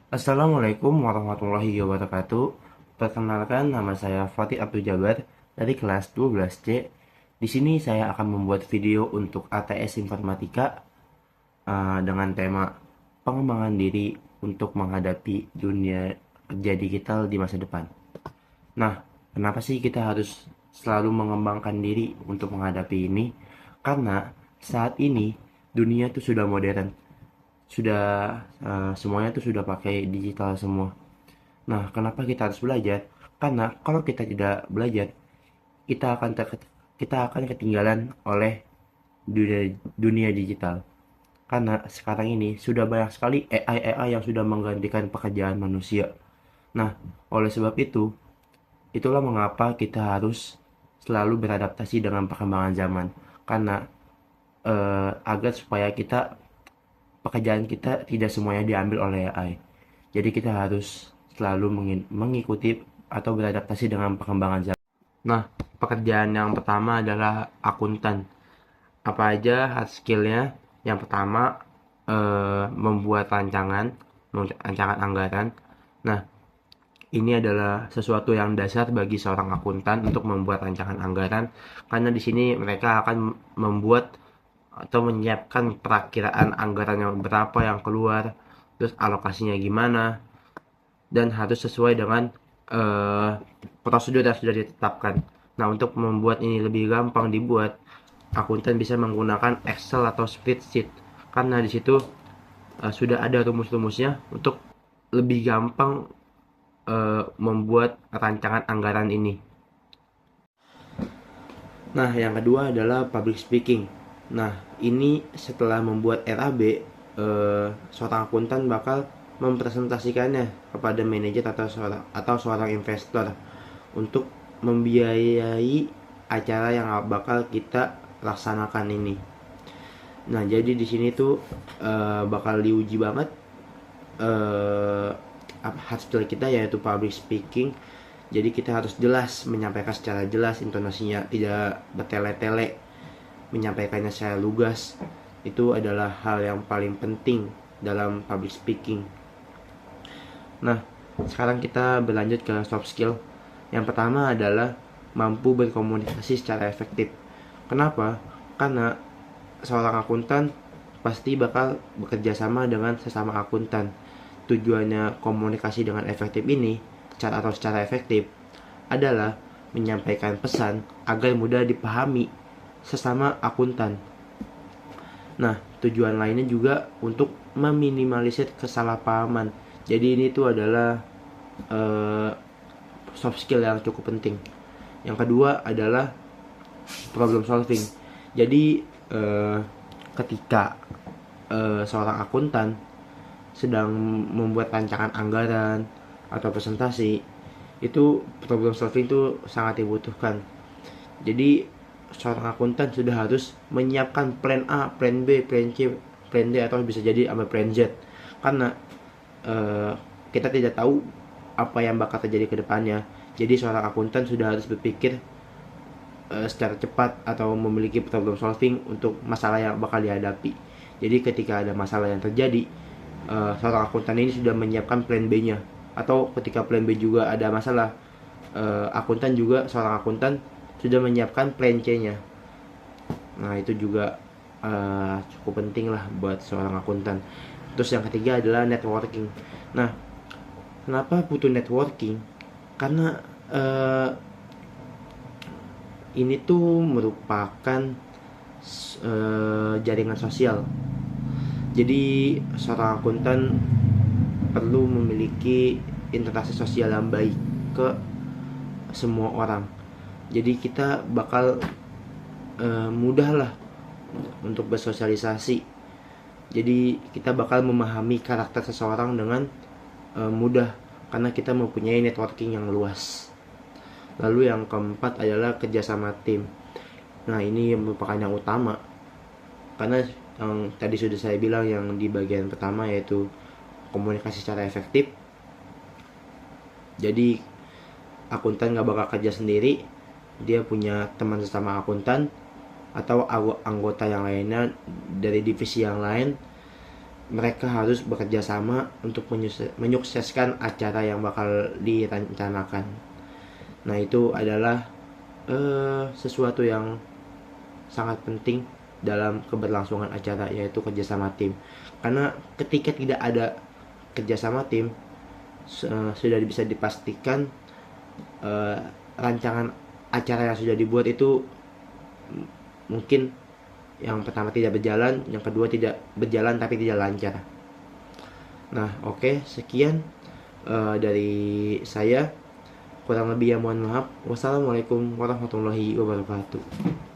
Assalamualaikum warahmatullahi wabarakatuh. Perkenalkan, nama saya Fatih Abdul Jabar dari kelas 12C. Di sini saya akan membuat video untuk ATS Informatika dengan tema pengembangan diri untuk menghadapi dunia kerja digital di masa depan. Nah, kenapa sih kita harus selalu mengembangkan diri untuk menghadapi ini? Karena saat ini dunia itu sudah modern, sudah semuanya tuh sudah pakai digital semua. Nah, kenapa kita harus belajar? Karena kalau kita tidak belajar, kita akan kita akan ketinggalan oleh dunia, dunia digital. Karena sekarang ini sudah banyak sekali AI yang sudah menggantikan pekerjaan manusia. Nah, oleh sebab itu, itulah mengapa kita harus selalu beradaptasi dengan perkembangan zaman. Karena agar supaya pekerjaan kita tidak semuanya diambil oleh AI. Jadi kita harus selalu mengikuti atau beradaptasi dengan perkembangan zaman. Nah, pekerjaan yang pertama adalah akuntan. Apa aja hard skillnya? Yang pertama, membuat rancangan anggaran. Nah, ini adalah sesuatu yang dasar bagi seorang akuntan untuk membuat rancangan anggaran, karena di sini mereka akan membuat atau menyiapkan perakiraan anggaran yang berapa yang keluar, terus alokasinya gimana, dan harus sesuai dengan uh, prosedur yang sudah ditetapkan. Nah, untuk membuat ini lebih gampang dibuat, akuntan bisa menggunakan Excel atau spreadsheet karena di situ sudah ada rumus-rumusnya untuk lebih gampang membuat rancangan anggaran ini. Nah, yang kedua adalah public speaking. Nah, ini setelah membuat RAB, seorang akuntan bakal mempresentasikannya kepada manajer atau seorang investor untuk membiayai acara yang bakal kita laksanakan ini. Nah, jadi di sini tuh bakal diuji banget eh, hard skill kita, yaitu public speaking. Jadi kita harus jelas menyampaikan secara jelas, intonasinya tidak bertele-tele, menyampaikannya secara lugas. Itu adalah hal yang paling penting dalam public speaking. Nah, sekarang kita berlanjut ke soft skill. Yang pertama adalah mampu berkomunikasi secara efektif. Kenapa? Karena seorang akuntan pasti bakal bekerja sama dengan sesama akuntan. Tujuannya komunikasi dengan efektif ini, secara efektif, adalah menyampaikan pesan agar mudah dipahami sesama akuntan. Nah, tujuan lainnya juga untuk meminimalisir kesalahpahaman. Jadi ini tuh adalah uh, soft skill yang cukup penting. Yang kedua adalah problem solving. Jadi ketika seorang akuntan sedang membuat rancangan anggaran atau presentasi, itu problem solving itu sangat dibutuhkan. Jadi seorang akuntan sudah harus menyiapkan plan A, plan B, plan C, plan D, atau bisa jadi sampai plan Z. Karena eh, kita tidak tahu apa yang bakal terjadi ke depannya. Jadi seorang akuntan sudah harus berpikir secara cepat atau memiliki problem solving untuk masalah yang bakal dihadapi. Jadi ketika ada masalah yang terjadi, seorang akuntan ini sudah menyiapkan plan B-nya. Atau ketika plan B juga ada masalah, seorang akuntan sudah menyiapkan plan C-nya. Nah, itu juga cukup penting lah buat seorang akuntan. Terus yang ketiga adalah networking. Nah, kenapa butuh networking? Karena ini tuh merupakan jaringan sosial. Jadi seorang akuntan perlu memiliki interaksi sosial yang baik ke semua orang. Jadi kita bakal mudah lah untuk bersosialisasi. Jadi kita bakal memahami karakter seseorang dengan mudah karena kita mempunyai networking yang luas. Lalu yang keempat adalah kerjasama tim. Nah, ini merupakan yang utama karena yang tadi sudah saya bilang yang di bagian pertama, yaitu komunikasi secara efektif. Jadi akuntan gak bakal kerja sendiri, dia punya teman sesama akuntan atau anggota yang lainnya dari divisi yang lain mereka harus bekerja sama untuk menyukseskan acara yang bakal direncanakan. Nah, itu adalah sesuatu yang sangat penting dalam keberlangsungan acara, yaitu kerjasama tim. Karena ketika tidak ada kerjasama tim, sudah bisa dipastikan rancangan acara yang sudah dibuat itu mungkin yang pertama tidak berjalan, yang kedua tidak berjalan tapi tidak lancar. Nah, oke, sekian dari saya. Kurang lebih ya mohon maaf. Wassalamualaikum warahmatullahi wabarakatuh.